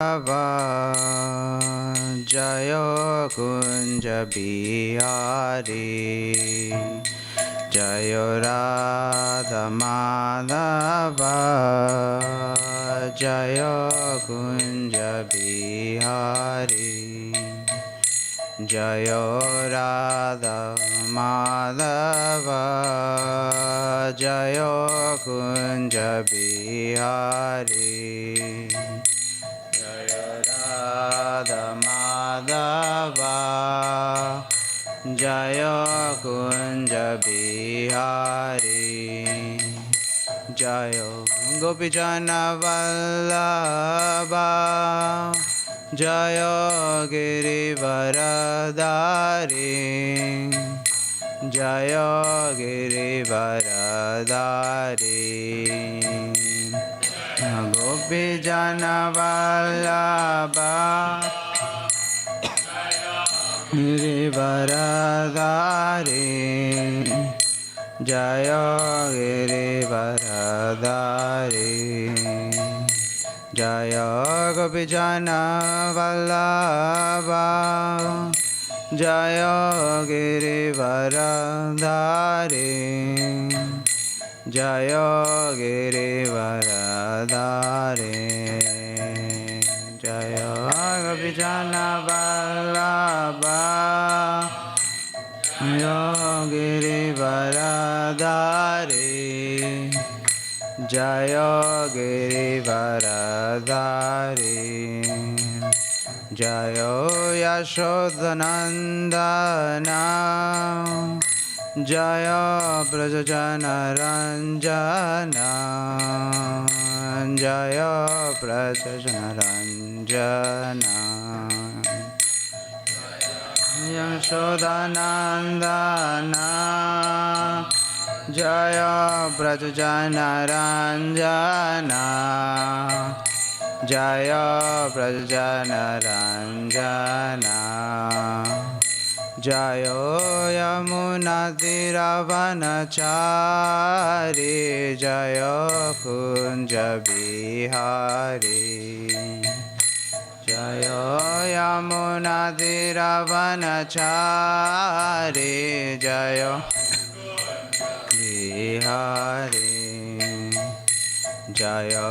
Jaya Kunja Bihari Jaya Radha Madhava Jaya Kunja Bihari Jaya Radha Madhava Jaya Kunja Bihari Radha Madhava Jaya Kunja Bihari Jaya Gopijana Vallabha Jaya Girivaradari Jaya Girivaradari Gopijana Vallabha Girivaradari Jaya Girivaradari Jaya Gopijana Vallabha Jaya Girivaradari Jaya Girivaradari Jaya Gopijana Vallabha Jaya Girivaradari Jaya Girivaradari Jaya Yashodanandana Jaya Prajajana Ranjana Jaya Prajajana Ranjana Yashodanandana Jaya Prajajana Ranjana Jaya Prajajana Ranjana Jayo Yamuna Tiravanachari Jayo Kunja Bihari Jayo Yamuna Tiravanachari Jayo Bihari Jaya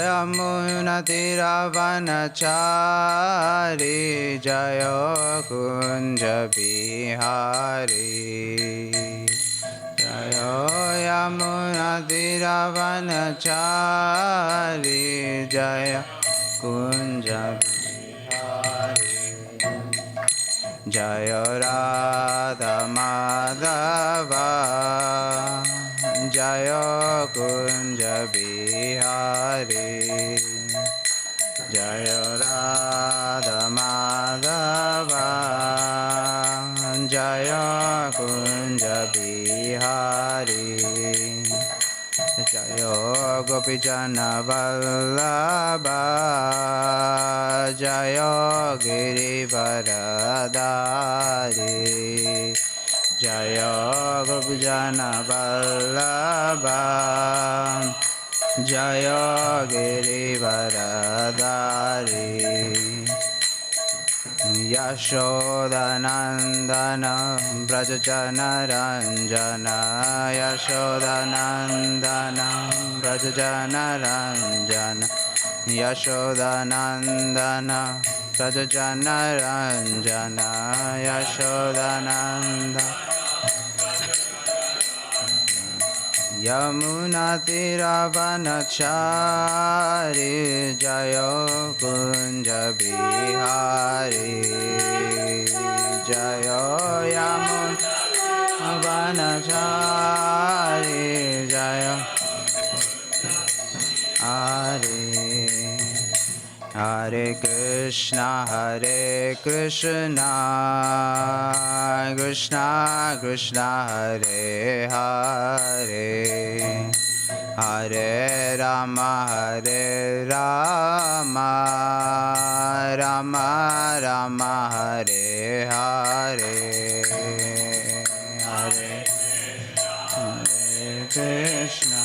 Yamuna Tiravanachari Jaya Kunja Bihari Jaya Yamuna Tiravanachari Jaya Kunja Bihari Jaya Radha Madhava Jaya Kunja Bihari Jaya Radha Madhava Jaya Kunja Bihari Jaya Gopijana Vallabha Jaya Girivaradari Jaya Gopijana Vallabha Jaya Girivaradari Yashodanandana Brajajana Ranjana Yashodanandana Brajajana Ranjana Yashodanandana Brajajana Ranjana Yashodanandana Yamuna Tiravanachari Jaya Kunja Bihari Jaya Yamuna Vanachari Jaya Hare Hare Krishna Krishna Krishna Hare Hare Hare Rama Rama Rama Hare Hare Hare Krishna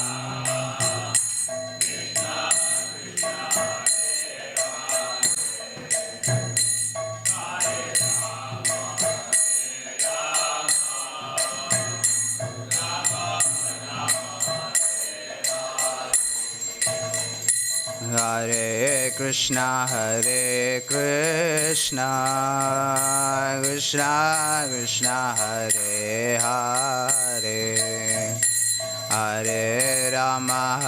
Krishna Hare Krishna Krishna Krishna Hare Hare Hare Rama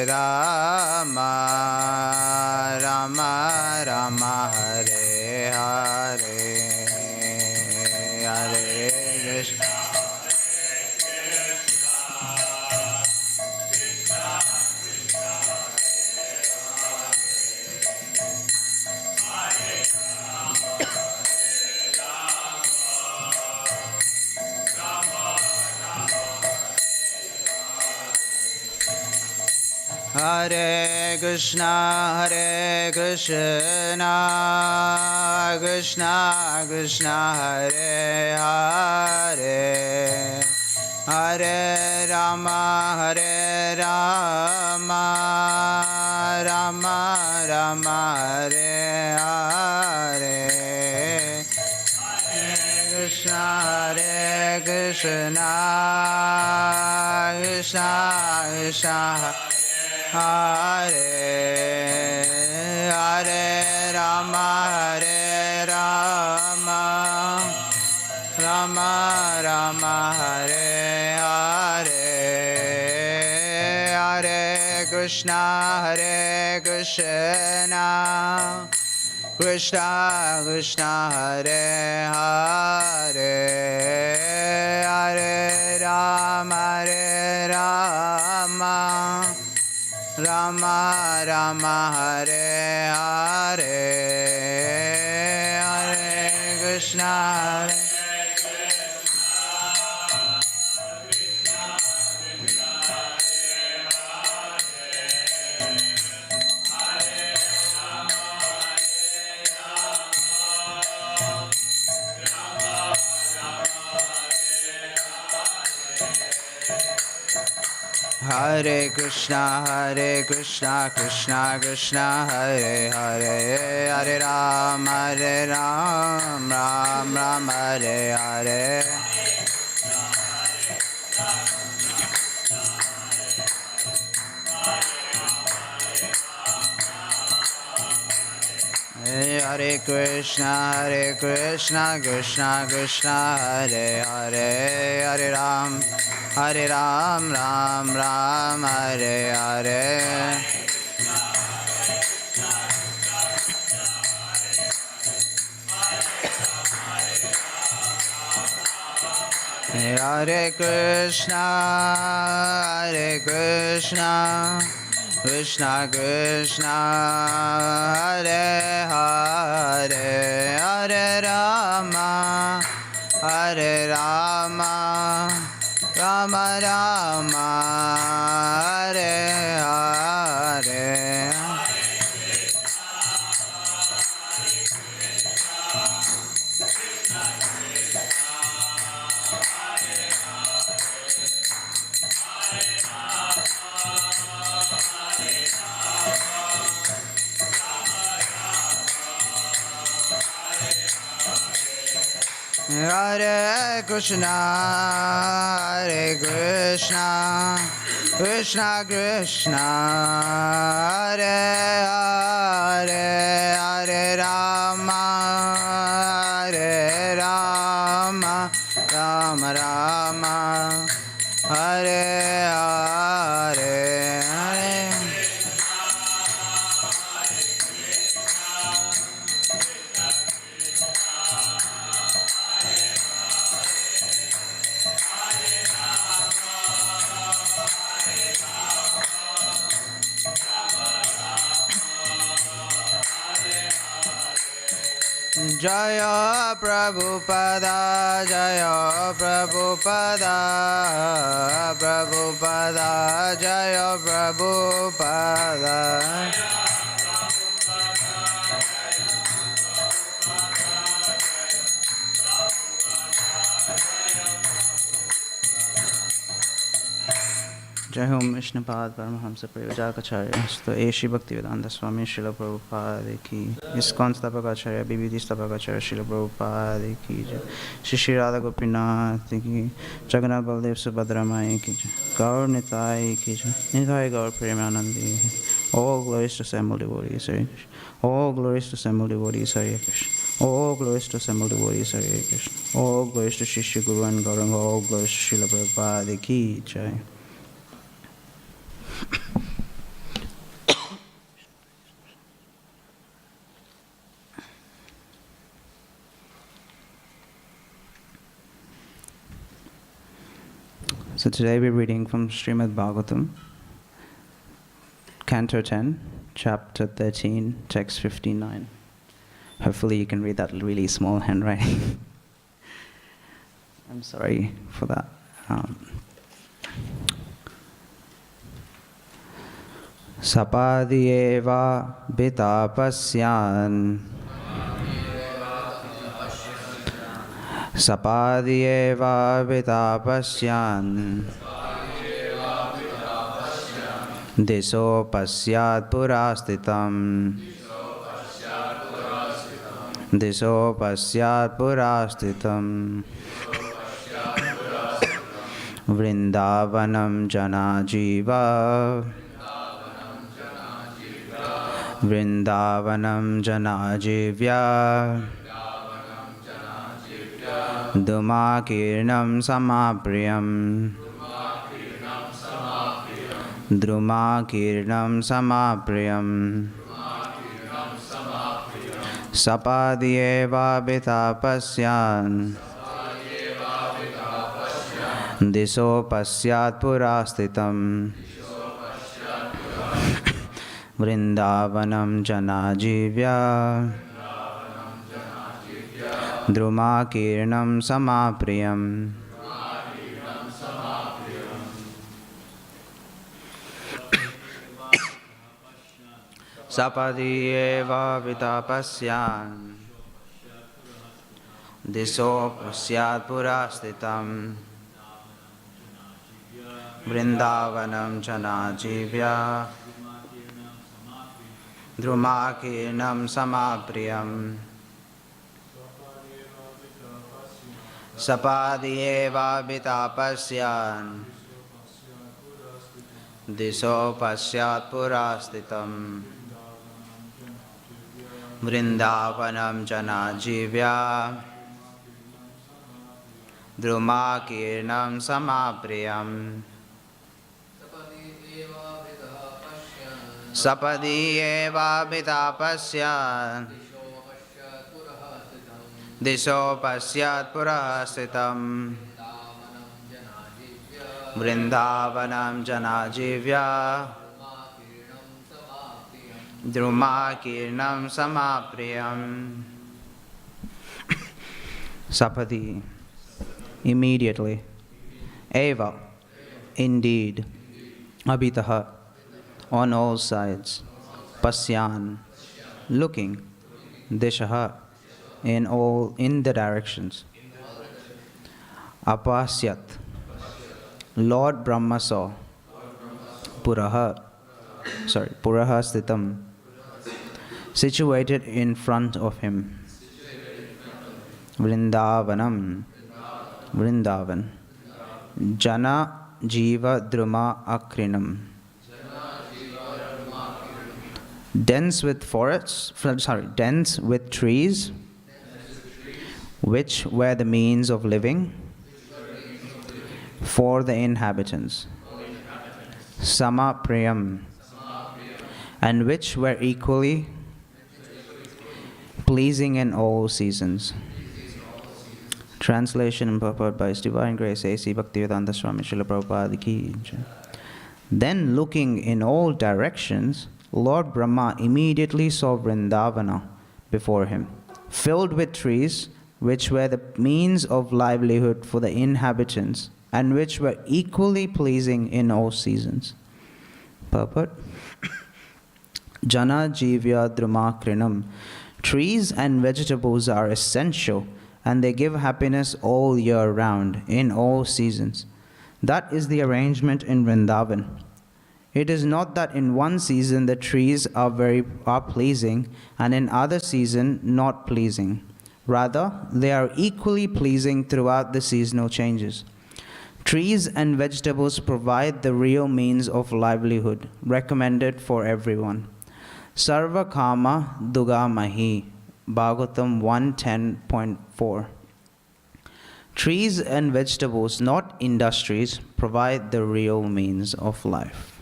Rama Rama Hare Hare Hare Krishna Hare Krishna Krishna Krishna Hare Hare Hare Rama Rama Rama Hare Hare Krishna Krishna Krishna Hare Hare Rama Rama Rama Hare Hare Hare Krishna Krishna Krishna Hare Hare Hare Rama Rama Rama Hare Hare Hare Krishna Hare Krishna Krishna Krishna Hare Hare Hare Ram Ram Ram Hare Hare Hare Krishna Krishna Krishna Hare Hare Hare Ram Ram Ram Hare Hare Hare Krishna Krishna Krishna Hare Hare Hare Rama Rama Rama Hare Hare Hare Krishna Krishna Krishna Hare Hare Hare Rama Rama Rama Hare Hare Hare Jaya Prabhupada Jaya Prabhupada Jaya Prabhupada Jai Om Vishnupad Paramahamsa Prayojakacharya तो ए श्री भक्तिवेदांत स्वामी श्रील प्रभुपाद की ISKCON स्थापकाचार्य BBD स्थापकाचार्य Srila Prabhupada की जय श्री श्री राधा गोपीनाथ की जगन्नाथ बलदेव सुभद्रा माई की जय गौर निताय की जय निताय गौर Premanandi All glories to assembled devotees, Hare Krishna. All glories to assembled devotees, Hare Krishna. All glories to assembled devotees, Hare Krishna. All glories to Shishya Guru and Gauranga. All glories to Srila Prabhupada Ki Jai. So today we're reading from Srimad Bhagavatam, Canto 10, Chapter 13, Text 59. Hopefully you can read that really small handwriting. I'm sorry for that. Sapadiyeva bitapasyan Sapadiyeva bitapasyan Diso pasyat purastitam Diso pasyat purastitam Vrindavanam jana jiva Vrindavanam jana jivya Dhumakirnam samapriyam Drumakirnam samapriyam Sapadiyeva bitapasyan Diso pasyat purastitam Vrindavanam jana jivya Drumakirnam samapriyam Sapadiyeva vitapasyan Diso pasyat purastitam Vrindavanam jana jivya Drumakirnam samapriyam Sapadiyeva bitapasyan Diso pasyat purastitam Vrindavanam jana jivya Drumakirnam samapriyam Sapadiyeva bitapasyan Diso pasyat purasitam Vrindavanam jana jivya Drumakirnam samapriyam Sapadi, immediately. Eva, indeed. Abhitaha, on all sides. Pasyan, looking. Dishaha, in the directions. Apasyat, Lord Brahma saw. Puraha stitam, situated in front of him. Vrindavan. Jana jiva druma akrinam. Dense with trees, which were the means of living for the inhabitants. Sama priyam, and which were equally pleasing in all seasons. Translation and purport by His Divine Grace A.C. Bhaktivedanta Swami Srila Prabhupada Ki Jai. Then looking in all directions, Lord Brahma immediately saw Vrindavana before him, filled with trees, which were the means of livelihood for the inhabitants, and which were equally pleasing in all seasons. Purport. Jana jivya drumakrinam. Trees and vegetables are essential, and they give happiness all year round, in all seasons. That is the arrangement in Vrindavan. It is not that in one season the trees are pleasing, and in other season not pleasing. Rather, they are equally pleasing throughout the seasonal changes. Trees and vegetables provide the real means of livelihood, recommended for everyone. Sarva Kama Duga Mahi, Bhagavatam 110.4. Trees and vegetables, not industries, provide the real means of life.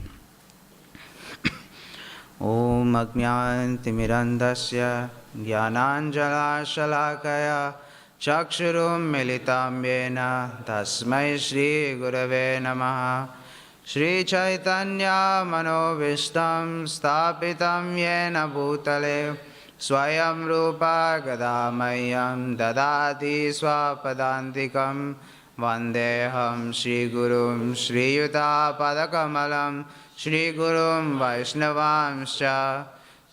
Om Ajnantimirandasya Jnananjala Shalakaya Chakshurum Militam Yena Tasmai Shri Gurave Namaha. Shri Chaitanya Manovistam Stapitam Yena Bhutale Swayam Rupa Gadamayam Dadati Swapadantikam Vandeham Shri Gurum Shri Yuta Padakamalam Shri Gurum Vaishnavamscha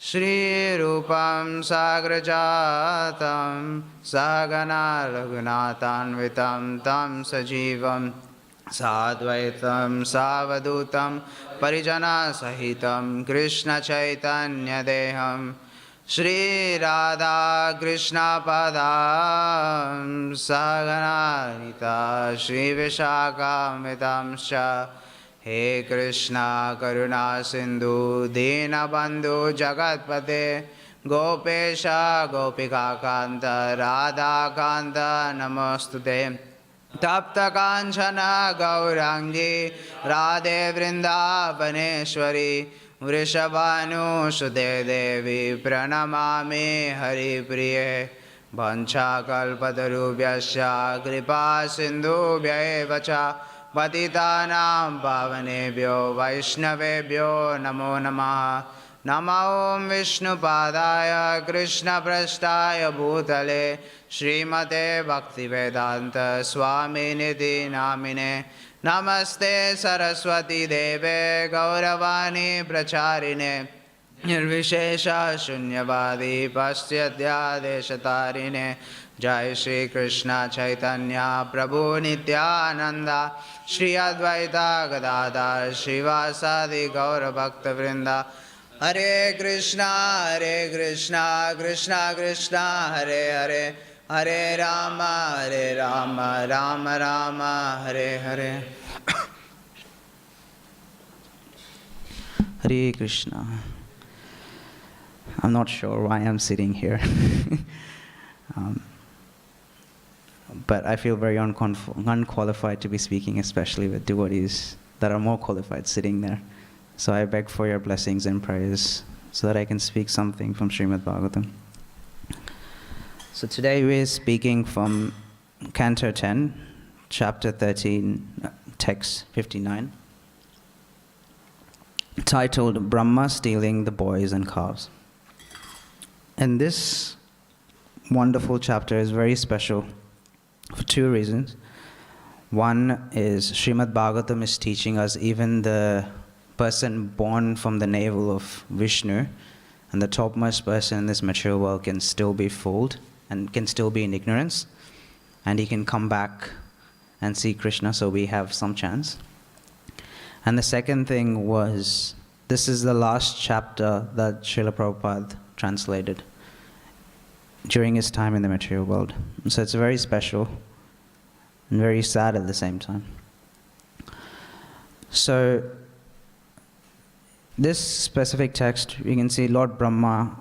Shri Rupam Sagrajatam Sagana Raghunathanvitam Tam Sajivam Sadvaitam Savadutam Parijana Sahitam Krishna Chaitanya Deham Shri Radha Krishna Padam Saganarita Shri Vishakamitamscha. He Krishna Karuna Sindhu Dina Bandhu Jagatpate Gopesha Gopika Kanta Radha Kanta Namostute Tapta Kanchana Gaurangi Radhe Vrindavaneshwari Vrishabhanu Sudhe Devi Pranamami Hari Priye Vancha Kalpatarubhyasya Kripa Sindhubhya Vacha Patitanam Pavanebhyo Vaishnavebhyo Namo Namaha. Namo Om Vishnu Padaya Krishna Prasthaya Bhutale Srimate Bhaktivedanta Swami Niti Namine. Namaste Saraswati Deve Gauravani Pracharine Nirvishesha Shunyavadi Paschatya Deshatarine. Jai Shri Krishna Chaitanya Prabhu Nityananda Shri Advaita Gadadhar Srivasadi Gaura Bhakta Vrinda. Hare Krishna Krishna Krishna Hare Hare Hare Rama Rama Rama Hare Hare. Hare Krishna. I'm not sure why I'm sitting here. But I feel very unqualified to be speaking, especially with devotees that are more qualified sitting there. So I beg for your blessings and prayers so that I can speak something from Srimad Bhagavatam. So today we're speaking from Canto 10, Chapter 13, Text 59, titled Brahma Stealing the Boys and Calves. And this wonderful chapter is very special for two reasons. One is Srimad Bhagavatam is teaching us even the person born from the navel of Vishnu and the topmost person in this material world can still be fooled and can still be in ignorance, and he can come back and see Krishna, so we have some chance. And the second thing was, this is the last chapter that Srila Prabhupada translated during his time in the material world. So it's very special and very sad at the same time. So this specific text, you can see Lord Brahma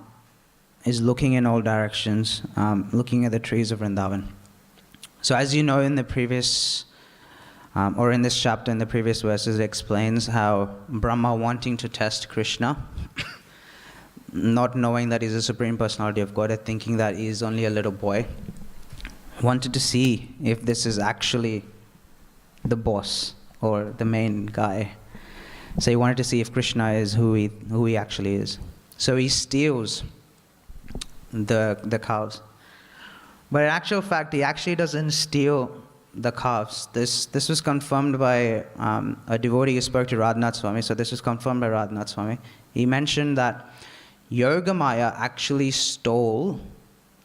is looking in all directions, looking at the trees of Vrindavan. So as you know, in the previous, or in this chapter, in the previous verses, it explains how Brahma, wanting to test Krishna, not knowing that he's the Supreme Personality of Godhead, thinking that he's only a little boy, wanted to see if this is actually the boss or the main guy. So he wanted to see if Krishna is who he actually is. So he steals the calves. But in actual fact, he actually doesn't steal the calves. This was confirmed by a devotee who spoke to Radhanath Swami. So this was confirmed by Radhanath Swami. He mentioned that Yogamaya actually stole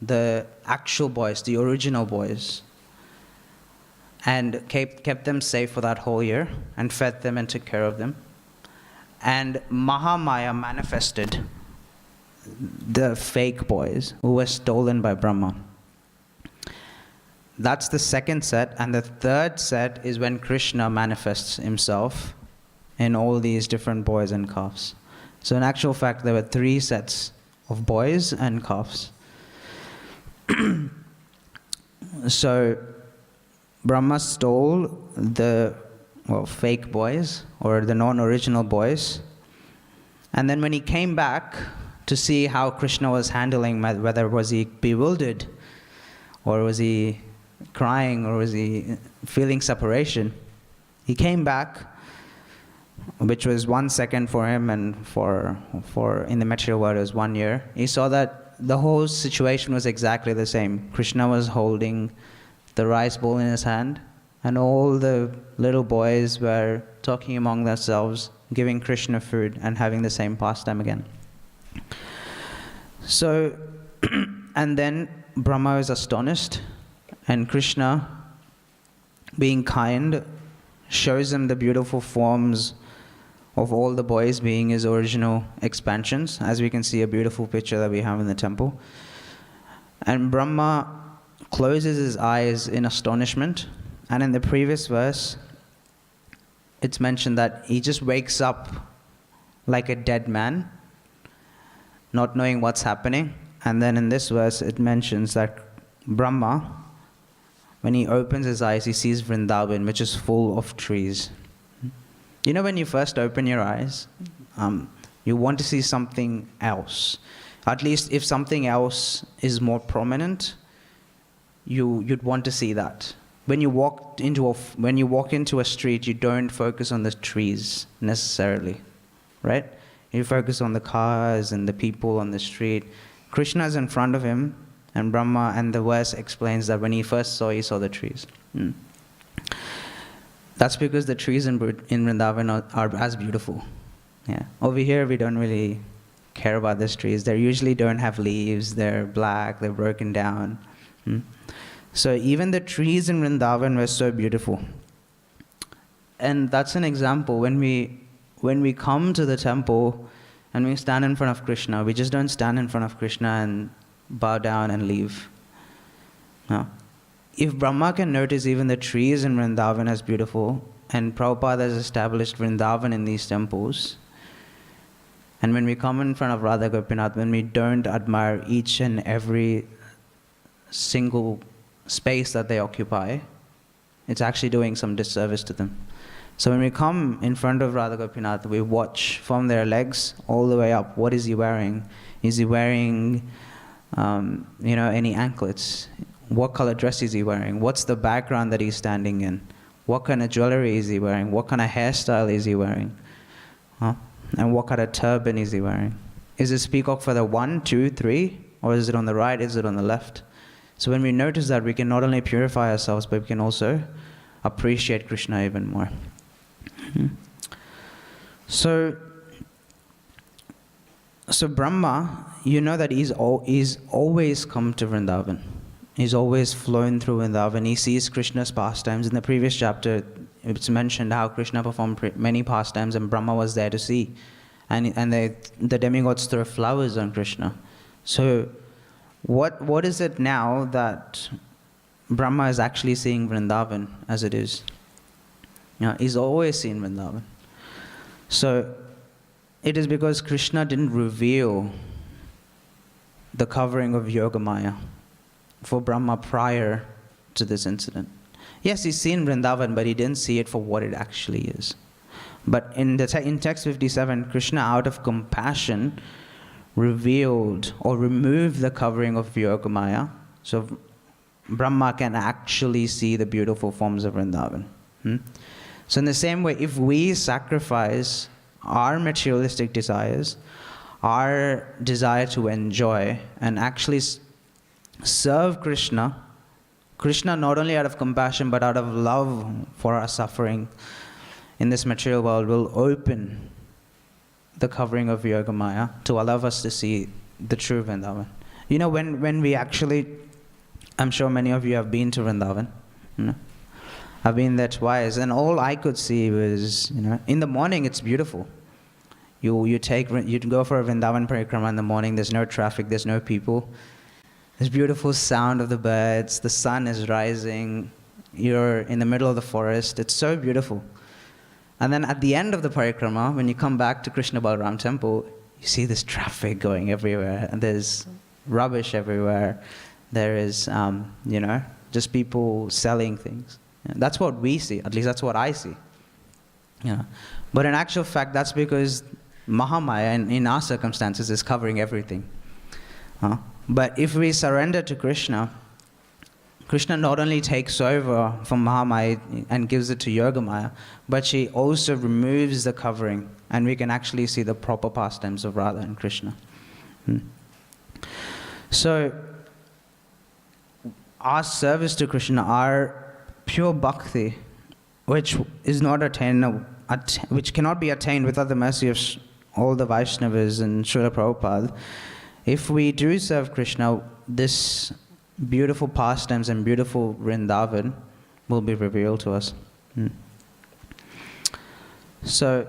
the actual boys, the original boys, and kept them safe for that whole year and fed them and took care of them. And Mahamaya manifested the fake boys who were stolen by Brahma. that's the second set. And the third set is when Krishna manifests himself in all these different boys and calves. So in actual fact, there were 3 sets of boys and calves. So Brahma stole the fake boys, or the non-original boys. And then when he came back to see how Krishna was handling, whether was he bewildered, or was he crying, or was he feeling separation, he came back, which was 1 second for him, and for in the material world it was 1 year. He saw that the whole situation was exactly the same. Krishna was holding the rice bowl in his hand, and all the little boys were talking among themselves, giving Krishna food and having the same pastime again. So, and then Brahma is astonished, and Krishna, being kind, shows him the beautiful forms of all the boys being his original expansions, as we can see a beautiful picture that we have in the temple. And Brahma closes his eyes in astonishment, and in the previous verse, it's mentioned that he just wakes up like a dead man, not knowing what's happening. And then in this verse, it mentions that Brahma, when he opens his eyes, he sees Vrindavan, which is full of trees. You know, when you first open your eyes, you want to see something else. At least if something else is more prominent, you'd want to see that. When you walk into a street, you don't focus on the trees necessarily, right? You focus on the cars and the people on the street. Krishna is in front of him, and Brahma, and the verse explains that when he first saw, he saw the trees. That's because the trees in Vrindavan are as beautiful. Yeah. Over here, we don't really care about these trees. They usually don't have leaves. They're black. They're broken down. So even the trees in Vrindavan were so beautiful. And that's an example. When we come to the temple and we stand in front of Krishna, we just don't stand in front of Krishna and bow down and leave. No. If Brahma can notice even the trees in Vrindavan as beautiful, and Prabhupada has established Vrindavan in these temples, and when we come in front of Radha Gopinath, when we don't admire each and every single space that they occupy, it's actually doing some disservice to them. So when we come in front of Radha Gopinath, we watch from their legs all the way up. What is he wearing? Is he wearing any anklets? What color dress is he wearing? What's the background that he's standing in? What kind of jewelry is he wearing? What kind of hairstyle is he wearing? And what kind of turban is he wearing? Is this peacock for the 1, 2, 3? Or is it on the right? Is it on the left? So when we notice that, we can not only purify ourselves, but we can also appreciate Krishna even more. So Brahma, you know that he's always come to Vrindavan. He's always flown through Vrindavan. He sees Krishna's pastimes. In the previous chapter, it's mentioned how Krishna performed many pastimes, and Brahma was there to see. And the demigods throw flowers on Krishna. So what is it now that Brahma is actually seeing Vrindavan as it is? He's always seen Vrindavan. So it is because Krishna didn't reveal the covering of Yogamaya for Brahma prior to this incident. Yes, he's seen Vrindavan, but he didn't see it for what it actually is. But in text 57, Krishna, out of compassion, revealed or removed the covering of Yogamaya, so Brahma can actually see the beautiful forms of Vrindavan. So in the same way, if we sacrifice our materialistic desires, our desire to enjoy, and actually serve Krishna not only out of compassion but out of love for our suffering in this material world, will open the covering of Yogamaya to allow us to see the true Vrindavan. When we actually, I'm sure many of you have been to Vrindavan. I've been there twice, and all I could see was, in the morning it's beautiful. You go for a Vrindavan parikrama in the morning, there's no traffic, there's no people. This beautiful sound of the birds, the sun is rising, you're in the middle of the forest. It's so beautiful. And then at the end of the parikrama, when you come back to Krishna Balaram temple, you see this traffic going everywhere, and there's rubbish everywhere. There is, just people selling things. That's what we see. At least that's what I see. But in actual fact, that's because Mahamaya, in our circumstances, is covering everything. But if we surrender to Krishna, Krishna not only takes over from Mahamaya and gives it to Yogamaya, but she also removes the covering, and we can actually see the proper pastimes of Radha and Krishna. So, our service to Krishna, our pure bhakti, which is not which cannot be attained without the mercy of all the Vaishnavas and Srila Prabhupada, if we do serve Krishna, this beautiful pastimes and beautiful Vrindavan will be revealed to us. So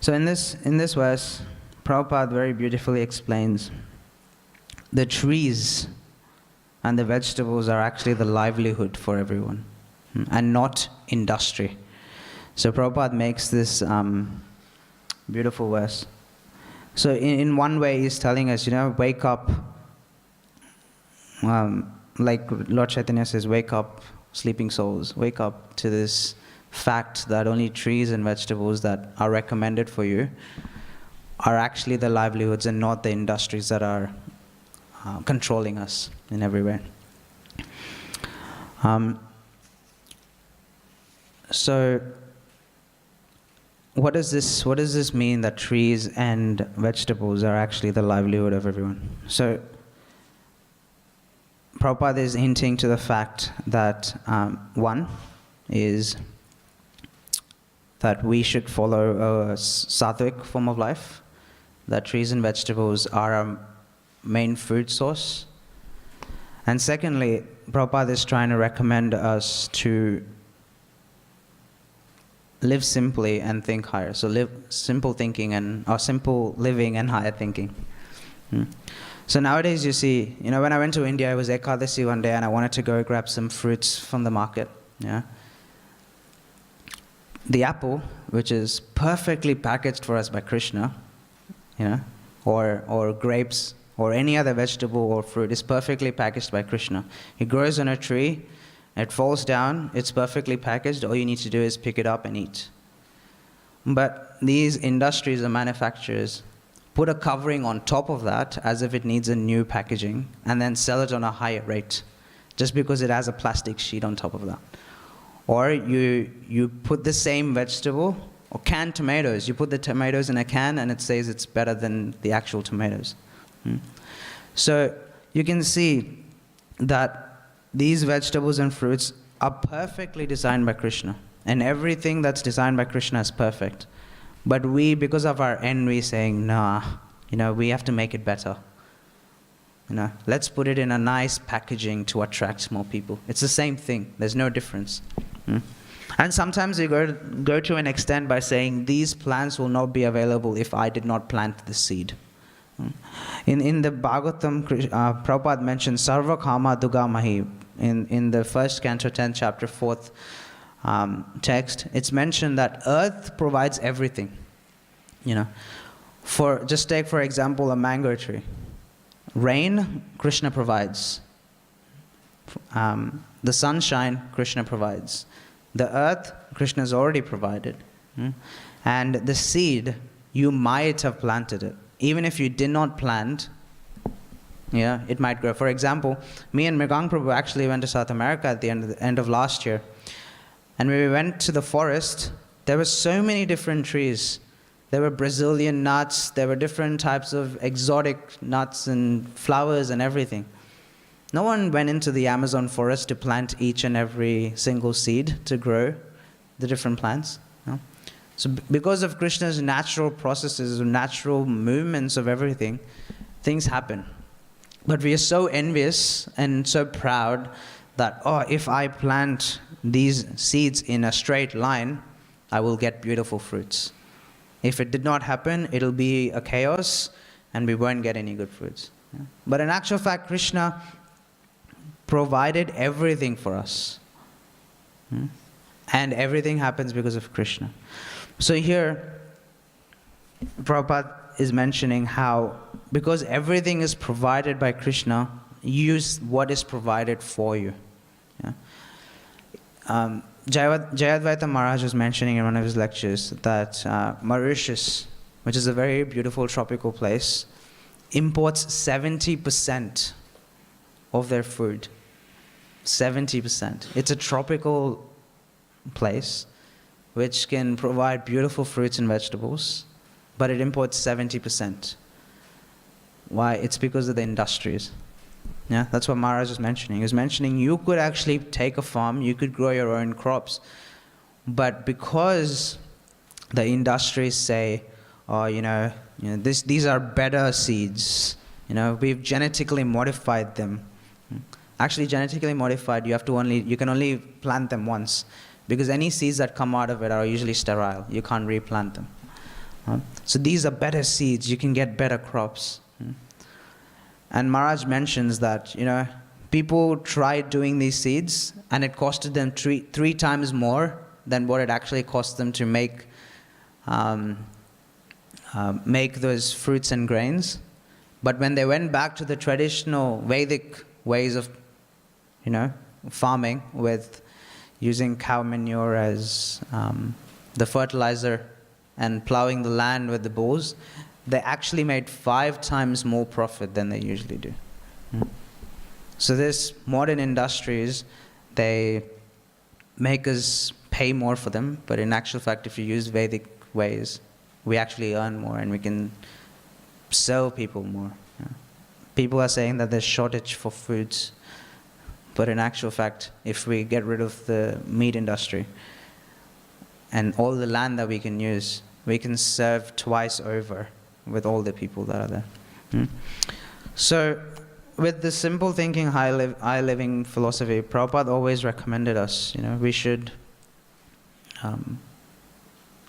in this verse, Prabhupada very beautifully explains the trees and the vegetables are actually the livelihood for everyone, and not industry. So Prabhupada makes this beautiful verse. So in one way, he's telling us, wake up, like Lord Chaitanya says, wake up, sleeping souls. Wake up to this fact that only trees and vegetables that are recommended for you are actually the livelihoods and not the industries that are controlling us in every way. So what does this mean, that trees and vegetables are actually the livelihood of everyone? So Prabhupada is hinting to the fact that one is that we should follow a sattvic form of life, that trees and vegetables are our main food source. And secondly, Prabhupada is trying to recommend us to live simply and think higher. So live simple thinking or simple living and higher thinking. So nowadays you see, when I went to India, it was Ekadasi one day and I wanted to go grab some fruits from the market. The apple, which is perfectly packaged for us by Krishna, or grapes or any other vegetable or fruit is perfectly packaged by Krishna. It grows on a tree. It falls down, it's perfectly packaged, all you need to do is pick it up and eat. But these industries and manufacturers put a covering on top of that as if it needs a new packaging and then sell it on a higher rate just because it has a plastic sheet on top of that. Or you put the same vegetable, or canned tomatoes, you put the tomatoes in a can and it says it's better than the actual tomatoes. So you can see that these vegetables and fruits are perfectly designed by Krishna. And everything that's designed by Krishna is perfect. But we, because of our envy, saying, nah, we have to make it better. Let's put it in a nice packaging to attract more people. It's the same thing. There's no difference. And sometimes you go to an extent by saying, these plants will not be available if I did not plant the seed. In the Bhagavatam, Prabhupada mentions Sarva Kama Duga Mahi. In the first canto, 10th chapter, 4th text, it's mentioned that earth provides everything. Just take, for example, a mango tree. Rain, Krishna provides. The sunshine, Krishna provides. The earth, Krishna has already provided. And the seed, you might have planted it. Even if you did not plant, it might grow. For example, me and Mrigang Prabhu actually went to South America at the end of last year. And when we went to the forest, there were so many different trees. There were Brazilian nuts, there were different types of exotic nuts and flowers and everything. No one went into the Amazon forest to plant each and every single seed to grow the different plants. So because of Krishna's natural processes, natural movements of everything, things happen. But we are so envious and so proud that, if I plant these seeds in a straight line, I will get beautiful fruits. If it did not happen, it'll be a chaos and we won't get any good fruits. Yeah? But in actual fact, Krishna provided everything for us. And everything happens because of Krishna. So here, Prabhupada is mentioning how, because everything is provided by Krishna, use what is provided for you. Yeah? Jayadvaita Maharaj was mentioning in one of his lectures that Mauritius, which is a very beautiful tropical place, imports 70% of their food. 70%. It's a tropical place which can provide beautiful fruits and vegetables, but it imports 70%. Why? It's because of the industries. Yeah, that's what Maharaj was mentioning. He was mentioning you could actually take a farm, you could grow your own crops, but because the industries say, oh, these are better seeds, we've genetically modified them. Actually, genetically modified, you can only plant them once, because any seeds that come out of it are usually sterile. You can't replant them. So these are better seeds. You can get better crops. And Maharaj mentions that, people tried doing these seeds, and it costed them three times more than what it actually cost them to make those fruits and grains. But when they went back to the traditional Vedic ways of, farming, with using cow manure as the fertilizer and plowing the land with the bulls, they actually made 5 times more profit than they usually do. So this modern industries, they make us pay more for them, but in actual fact, if you use Vedic ways, we actually earn more and we can serve people more. People are saying that there's shortage for foods, but in actual fact, if we get rid of the meat industry and all the land that we can use, we can serve twice over with all the people that are there. So with the simple thinking, high living philosophy, Prabhupada always recommended us, we should,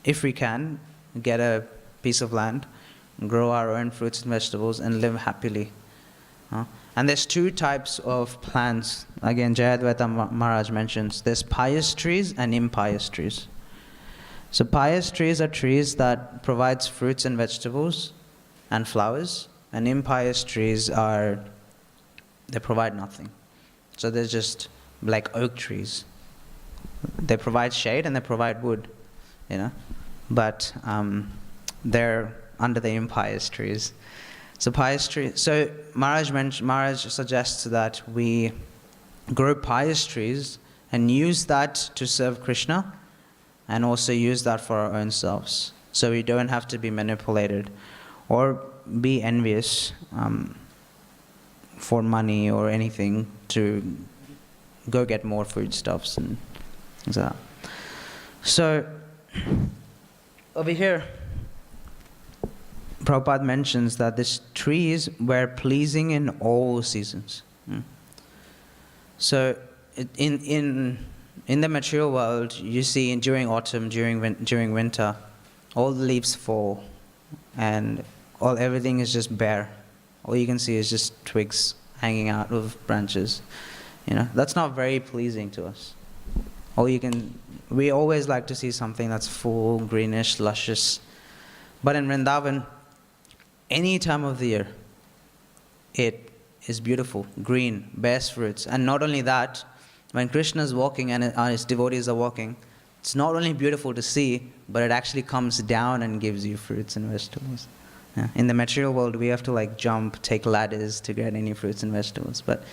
if we can, get a piece of land, grow our own fruits and vegetables, and live happily. And there's 2 types of plants. Again, Jayadvaita Maharaj mentions, there's pious trees and impious trees. So pious trees are trees that provides fruits and vegetables and flowers, and impious trees they provide nothing. So they're just like oak trees. They provide shade and they provide wood, but they're under the impious trees. So pious trees. So Maharaj suggests that we grow pious trees and use that to serve Krishna, and also use that for our own selves. So we don't have to be manipulated or be envious for money or anything to go get more foodstuffs and things like that. So over here, Prabhupada mentions that these trees were pleasing in all seasons. So in the material world, you see during autumn, during winter, all the leaves fall, and everything is just bare. All you can see is just twigs hanging out of branches. That's not very pleasing to us. We always like to see something that's full, greenish, luscious. But in Vrindavan, any time of the year, it is beautiful, green, bears fruits. And not only that, when Krishna is walking and his devotees are walking, it's not only beautiful to see, but it actually comes down and gives you fruits and vegetables. In the material world, we have to jump, take ladders to get any fruits and vegetables. But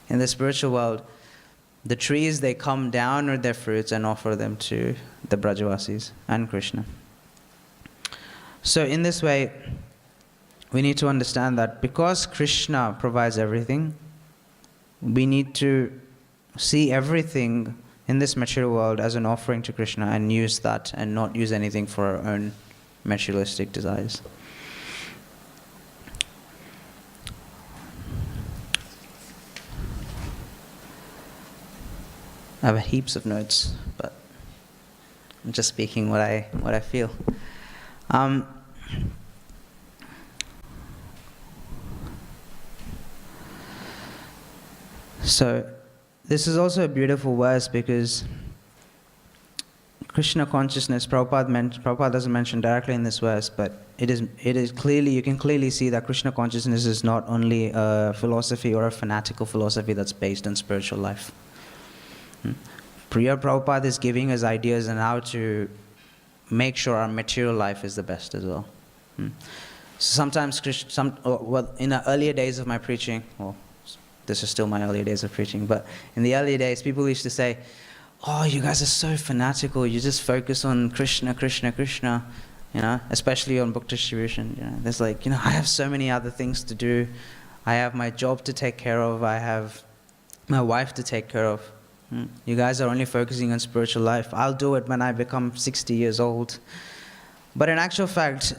in the spiritual world, the trees, they come down with their fruits and offer them to the Brajavasis and Krishna. So in this way, we need to understand that because Krishna provides everything, we need to see everything in this material world as an offering to Krishna and use that and not use anything for our own materialistic desires. I have heaps of notes, but I'm just speaking what I feel. Um, so this is also a beautiful verse because Krishna consciousness, Prabhupada doesn't mention directly in this verse, but it is clearly, you can clearly see that Krishna consciousness is not only a philosophy or a fanatical philosophy that's based on spiritual life. Priya Prabhupada is giving us ideas on how to make sure our material life is the best as well. Sometimes, in the earlier days of my preaching, well, this is still my earlier days of preaching, but in the earlier days, people used to say, "Oh, you guys are so fanatical. You just focus on Krishna, Krishna, Krishna," especially on book distribution. There's like, I have so many other things to do. I have my job to take care of. I have my wife to take care of. You guys are only focusing on spiritual life. I'll do it when I become 60 years old. But in actual fact,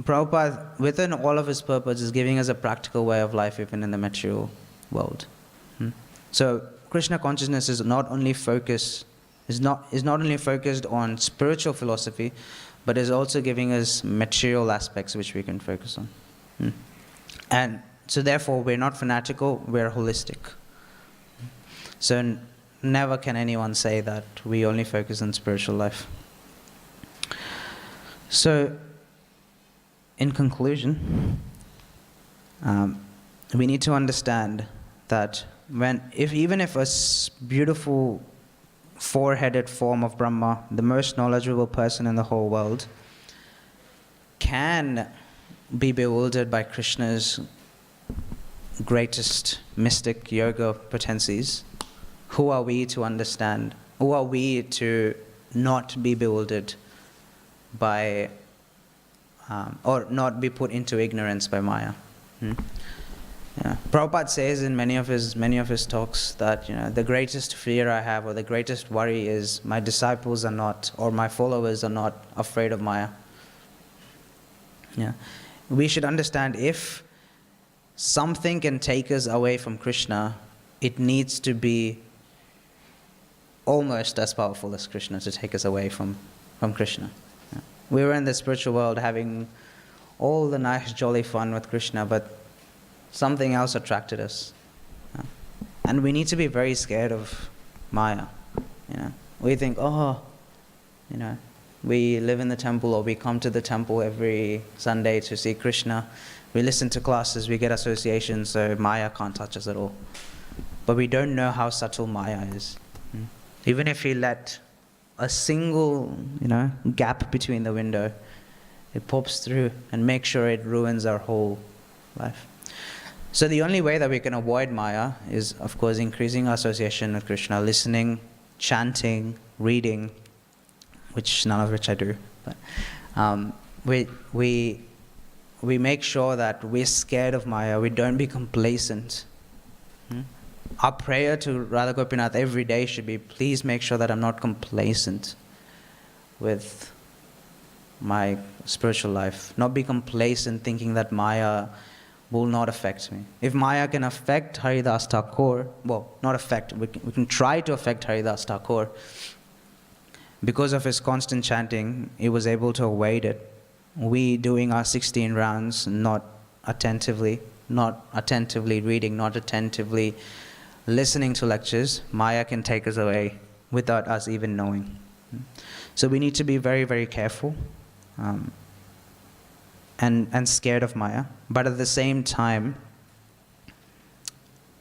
Prabhupada, within all of his purpose, is giving us a practical way of life even in the material world. So Krishna consciousness is not only focused on spiritual philosophy, but is also giving us material aspects which we can focus on. And so therefore we're not fanatical, we're holistic. So never can anyone say that we only focus on spiritual life. So in conclusion, we need to understand that even if a beautiful four-headed form of Brahma, the most knowledgeable person in the whole world, can be bewildered by Krishna's greatest mystic yoga potencies, who are we to understand? Who are we to not be bewildered by, or not be put into ignorance by Maya? Prabhupada says in many of his talks that the greatest fear I have, or the greatest worry, is my disciples are not, or my followers are not afraid of Maya. We should understand, if something can take us away from Krishna, it needs to be almost as powerful as Krishna to take us away from Krishna. We were in the spiritual world having all the nice jolly fun with Krishna, but something else attracted us. And we need to be very scared of Maya. We think, we live in the temple, or we come to the temple every Sunday to see Krishna. We listen to classes, we get associations, so Maya can't touch us at all. But we don't know how subtle Maya is. Even if we let a single, gap between the window, it pops through and makes sure it ruins our whole life. So the only way that we can avoid Maya is, of course, increasing our association with Krishna, listening, chanting, reading, none of which I do. But we make sure that we're scared of Maya. We don't be complacent. Our prayer to Radha Gopinath every day should be, please make sure that I'm not complacent with my spiritual life. Not be complacent thinking that Maya will not affect me. If Maya can affect Haridas Thakur, we can try to affect Haridas Thakur. Because of his constant chanting, he was able to avoid it. We doing our 16 rounds, not attentively reading, not attentively listening to lectures, Maya can take us away without us even knowing. So we need to be very, very careful and scared of Maya, but at the same time,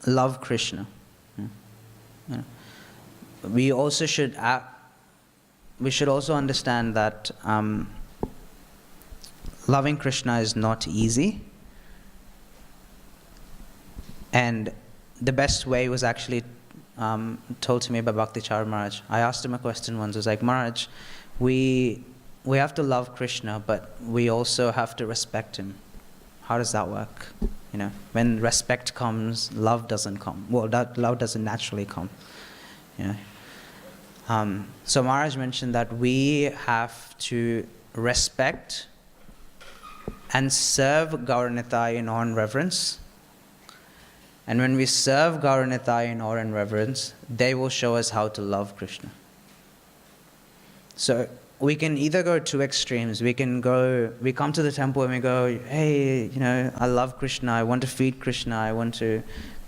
love Krishna. We also should understand that loving Krishna is not easy, and the best way was actually told to me by Bhakti Char Maharaj. I asked him a question once. I was like, Maharaj, we have to love Krishna, but we also have to respect him. How does that work? When respect comes, love doesn't come. Well, love doesn't naturally come. So Maharaj mentioned that we have to respect and serve Gauranitai in awe and reverence. And when we serve Gauranitai in awe and reverence, they will show us how to love Krishna. So we can either go two extremes. We come to the temple and we go, hey, I love Krishna, I want to feed Krishna, I want to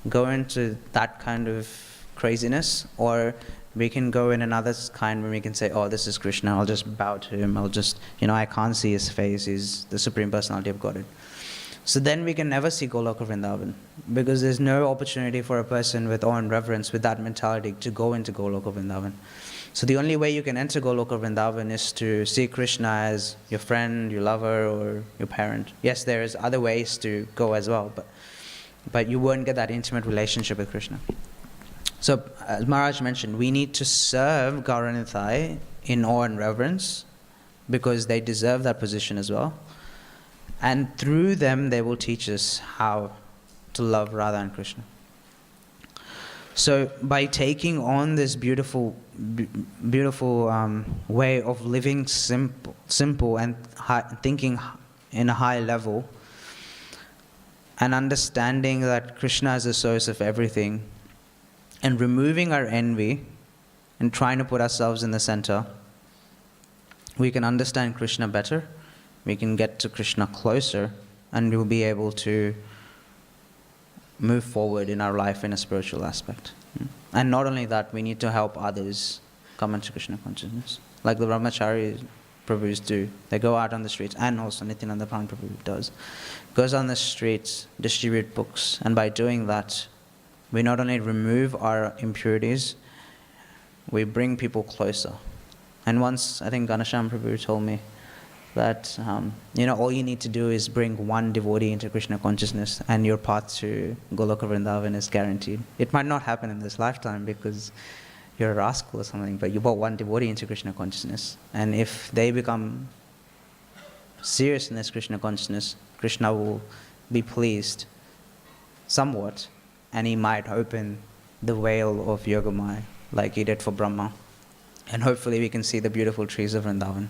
go into that kind of craziness. Or we can go in another kind where we can say, oh, this is Krishna, I'll just bow to him, I can't see his face, he's the Supreme Personality of Godhead. So then we can never see Goloka Vrindavan, because there's no opportunity for a person with awe and reverence, with that mentality, to go into Goloka Vrindavan. So the only way you can enter Goloka Vrindavan is to see Krishna as your friend, your lover, or your parent. Yes, there is other ways to go as well, but you won't get that intimate relationship with Krishna. So, as Maharaj mentioned, we need to serve Gauranitai in awe and reverence, because they deserve that position as well. And through them, they will teach us how to love Radha and Krishna. So, by taking on this beautiful way of living simple and thinking in a high level, and understanding that Krishna is the source of everything, and removing our envy and trying to put ourselves in the center, we can understand Krishna better, we can get to Krishna closer, and we'll be able to move forward in our life in a spiritual aspect. And not only that, we need to help others come into Krishna consciousness, like the Brahmachari Prabhus do. They go out on the streets, and also Nityananda Prabhu does. Goes on the streets, distribute books, and by doing that, we not only remove our impurities, we bring people closer. And once, I think Ganesham Prabhu told me that, all you need to do is bring one devotee into Krishna consciousness, and your path to Goloka Vrindavan is guaranteed. It might not happen in this lifetime because you're a rascal or something, but you brought one devotee into Krishna consciousness. And if they become serious in this Krishna consciousness, Krishna will be pleased somewhat, and he might open the veil of Yogamaya like he did for Brahma. And hopefully we can see the beautiful trees of Vrindavan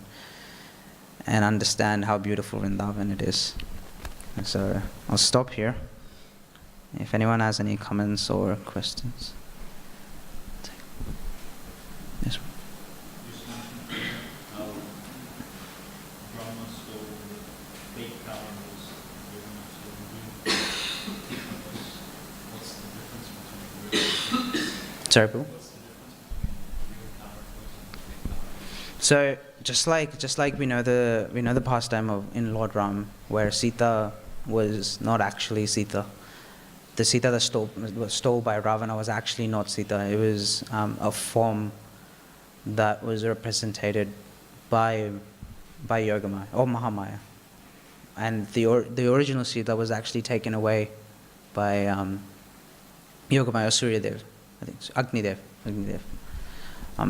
and understand how beautiful Vrindavan it is. And so I'll stop here. If anyone has any comments or questions. Yes. Sorry, Paul? So just like we know the pastime of in Lord Ram, where Sita was not actually Sita. The Sita that was stole by Ravana was actually not Sita. It was a form that was represented by Yogamaya or Mahamaya, and the original Sita was actually taken away by Yogamaya or Suryadev, I think, so Agnidev.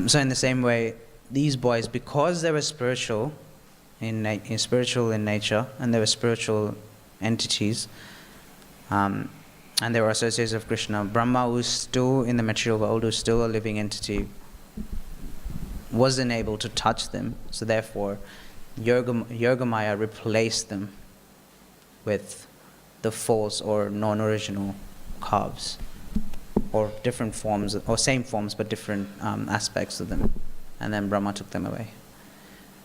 So in the same way, these boys, because they were spiritual in nature, and they were spiritual entities, and they were associates of Krishna, Brahma, who's still in the material world, who's still a living entity, wasn't able to touch them. So therefore, Yogamaya replaced them with the false or non-original calves, or different forms, or same forms but different aspects of them. And then Brahma took them away.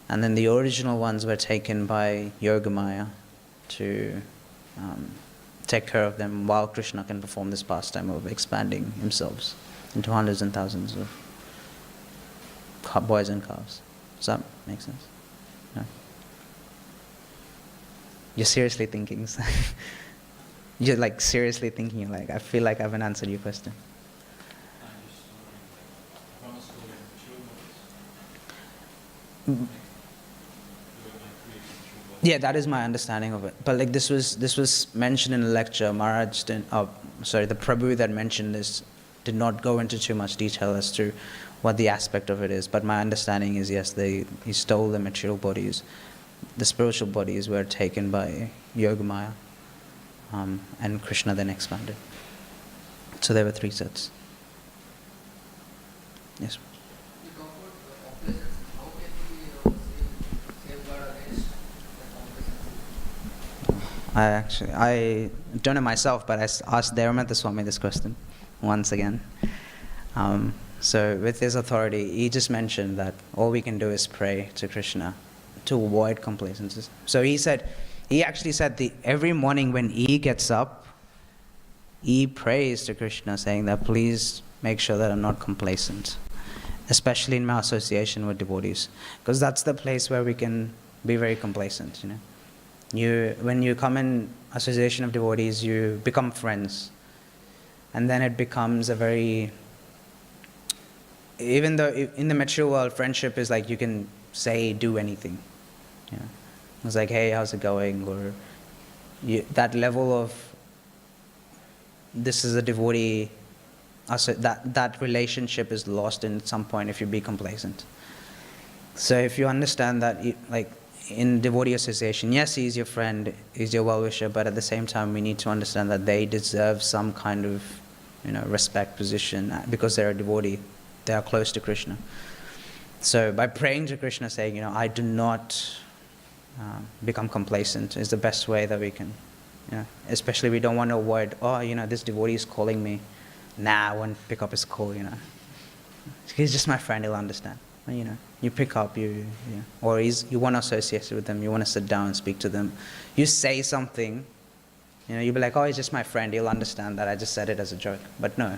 And then the original ones were taken by Yogamaya to take care of them, while Krishna can perform this pastime of expanding himself into hundreds and thousands of boys and calves. Does that make sense? No? You're seriously thinking. You're like seriously thinking. You're like, I feel like I haven't answered your question. Yeah, that is my understanding of it. But like this was mentioned in a lecture. Maharaj didn't. The Prabhu that mentioned this did not go into too much detail as to what the aspect of it is. But my understanding is, yes, he stole the material bodies. The spiritual bodies were taken by Yogamaya, and Krishna then expanded. So there were 3 sets. Yes. I don't know myself, but I asked Devamata Swami this question once again. So with his authority, he just mentioned that all we can do is pray to Krishna to avoid complacency. So he actually said every morning when he gets up, he prays to Krishna saying that please make sure that I'm not complacent, especially in my association with devotees, because that's the place where we can be very complacent. When you come in association of devotees, you become friends, and then it becomes a very, even though in the mature world, friendship is like you can say, do anything. It's like, hey, how's it going? Or that level of, this is a devotee, that relationship is lost in some point if you be complacent. So if you understand that, like in devotee association, yes, he's your friend, he's your well-wisher, but at the same time, we need to understand that they deserve some kind of, respect, position, because they're a devotee, they are close to Krishna. So by praying to Krishna, saying, I do not become complacent, is the best way that we can. Especially we don't want to avoid, this devotee is calling me. Nah, I won't pick up his call, He's just my friend, he'll understand. You pick up, or you want to associate with them, you want to sit down and speak to them. You say something, you'll be like, he's just my friend, he'll understand that I just said it as a joke. But no,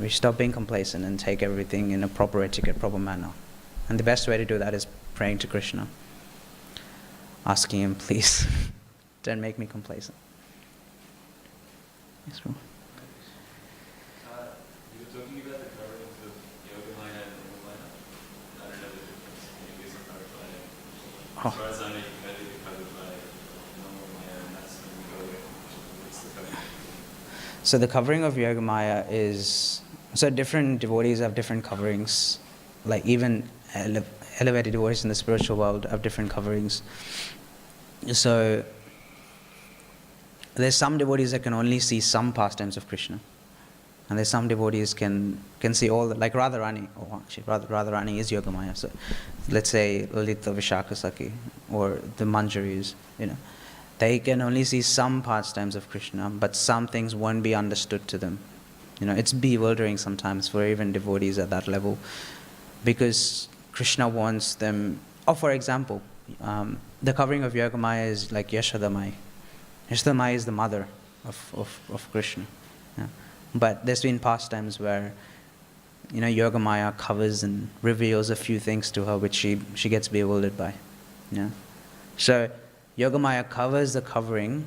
we stop being complacent and take everything in a proper etiquette, proper manner. And the best way to do that is praying to Krishna, asking him, please, don't make me complacent. Yes, bro. You were talking about the coverings of Yogamaya and Yogamaya. I don't know the difference. Can you please clarify it? As far as I know, you can only be covered by normal Maya, and that's when you go with what's the covering. So the covering of Yogamaya is, so different devotees have different coverings, like even elevated devotees in the spiritual world have different coverings. So there's some devotees that can only see some pastimes of Krishna, and there's some devotees can see all, like Radharani. Radharani is Yogamaya. So let's say Lalita Vishakha Sakhi or the Manjaris, they can only see some pastimes of Krishna, but some things won't be understood to them. It's bewildering sometimes for even devotees at that level, because Krishna wants them. For example, the covering of Yogamaya is like Yashodamai. Yashodamai is the mother of Krishna. But there's been pastimes where, Yogamaya covers and reveals a few things to her which she gets bewildered by. So Yogamaya covers the covering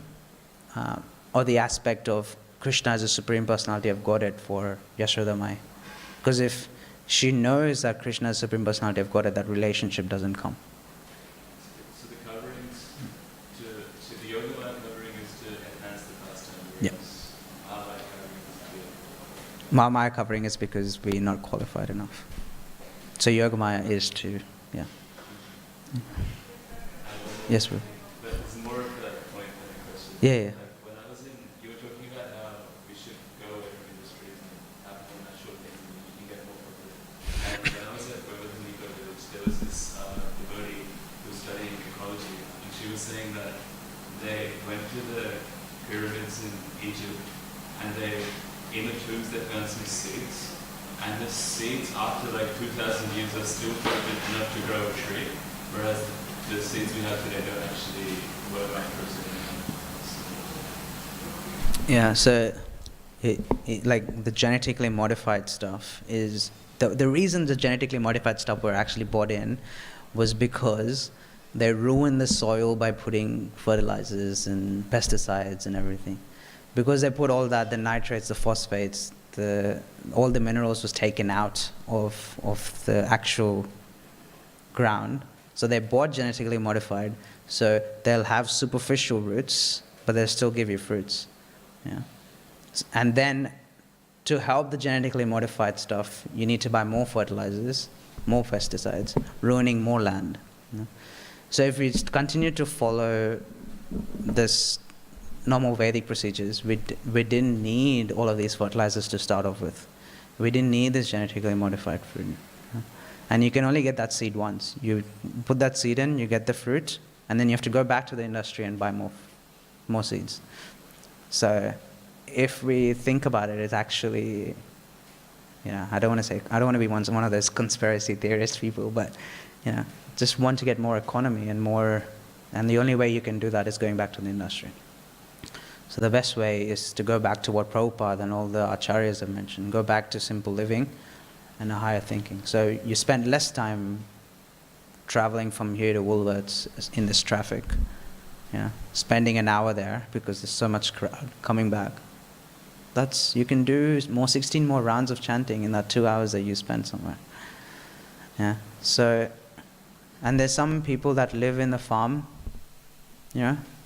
or the aspect of Krishna as a Supreme Personality of Godhead for Yashodamai. Because if she knows that Krishna is Supreme Personality of Godhead, that relationship doesn't come. So the coverings, so the Yogamaya covering is to enhance the pastime. Yeah. Mahamaya covering is to... Mahamaya covering is because we're not qualified enough. So Yogamaya is to, yeah. Yes, bro. But it's more of a point than a question. Yeah. Like when I was in, you were talking about how we should go away from industries and have more natural things and you can get more from it. And when I was at Govardhan Eco Village, there was this devotee who was studying ecology, and she was saying that they went to the pyramids in Egypt, and in the tombs they found some seeds, and the seeds after like 2,000 years are still fermented enough to grow a tree, whereas the seeds we have today don't actually work like Yeah, so like the genetically modified stuff is, the reason the genetically modified stuff were actually brought in was because they ruined the soil by putting fertilizers and pesticides and everything. Because they put all that, the nitrates, the phosphates, all the minerals was taken out of the actual ground. So they bought genetically modified, so they'll have superficial roots, but they'll still give you fruits. Yeah. And then to help the genetically modified stuff, you need to buy more fertilizers, more pesticides, ruining more land. So if we continue to follow this normal Vedic procedures, we didn't need all of these fertilizers to start off with. We didn't need this genetically modified fruit. And you can only get that seed once. You put that seed in, you get the fruit, and then you have to go back to the industry and buy more seeds. So if we think about it, it's actually, I don't want to be one of those conspiracy theorist people, but just want to get more economy and the only way you can do that is going back to the industry. So the best way is to go back to what Prabhupada and all the acharyas have mentioned, go back to simple living and a higher thinking. So you spend less time traveling from here to Woolworths in this traffic, spending an hour there because there's so much crowd coming back. You can do 16 more rounds of chanting in that 2 hours that you spend somewhere. So, and there's some people that live in the farm,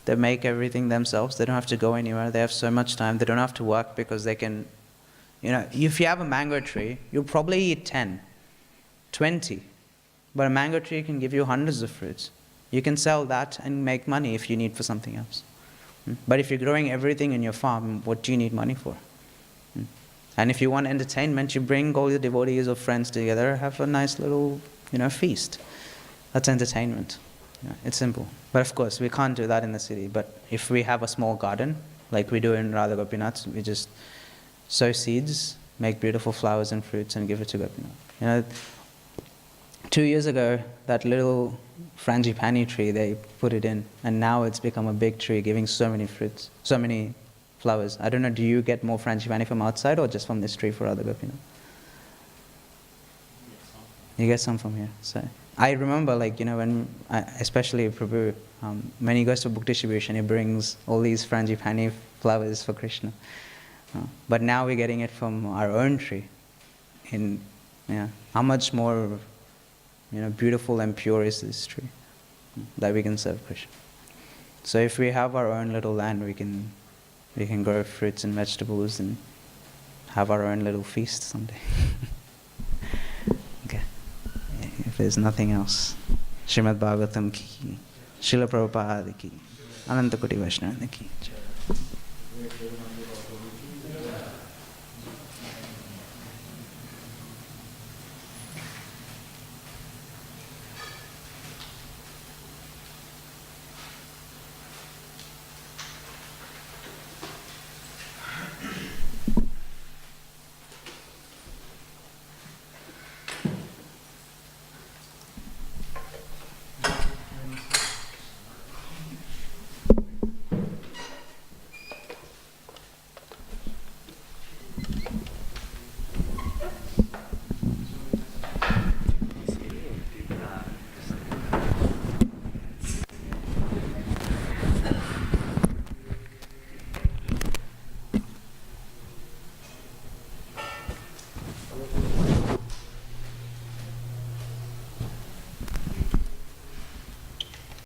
they make everything themselves. They don't have to go anywhere. They have so much time. They don't have to work because they can, if you have a mango tree, you'll probably eat 10, 20. But a mango tree can give you hundreds of fruits. You can sell that and make money if you need for something else. But if you're growing everything in your farm, what do you need money for? And if you want entertainment, you bring all your devotees or friends together, have a nice little, feast. That's entertainment. It's simple. But of course, we can't do that in the city. But if we have a small garden, like we do in Radha Gopinath, we just sow seeds, make beautiful flowers and fruits, and give it to Gopinath. 2 years ago, that little frangipani tree, they put it in, and now it's become a big tree, giving so many fruits, so many flowers. I don't know, do you get more frangipani from outside or just from this tree for Radha Gopinath? You get some from here. So I remember, especially Prabhu, when he goes to book distribution, he brings all these frangipani flowers for Krishna. But now we're getting it from our own tree. How much more beautiful and pure is this tree that we can serve Krishna. So if we have our own little land, we can grow fruits and vegetables and have our own little feast someday. Okay. If there's nothing else, Srimad Bhagavatam ki, Srila Prabhupada ki, Ananta Koti Vaishnava ki.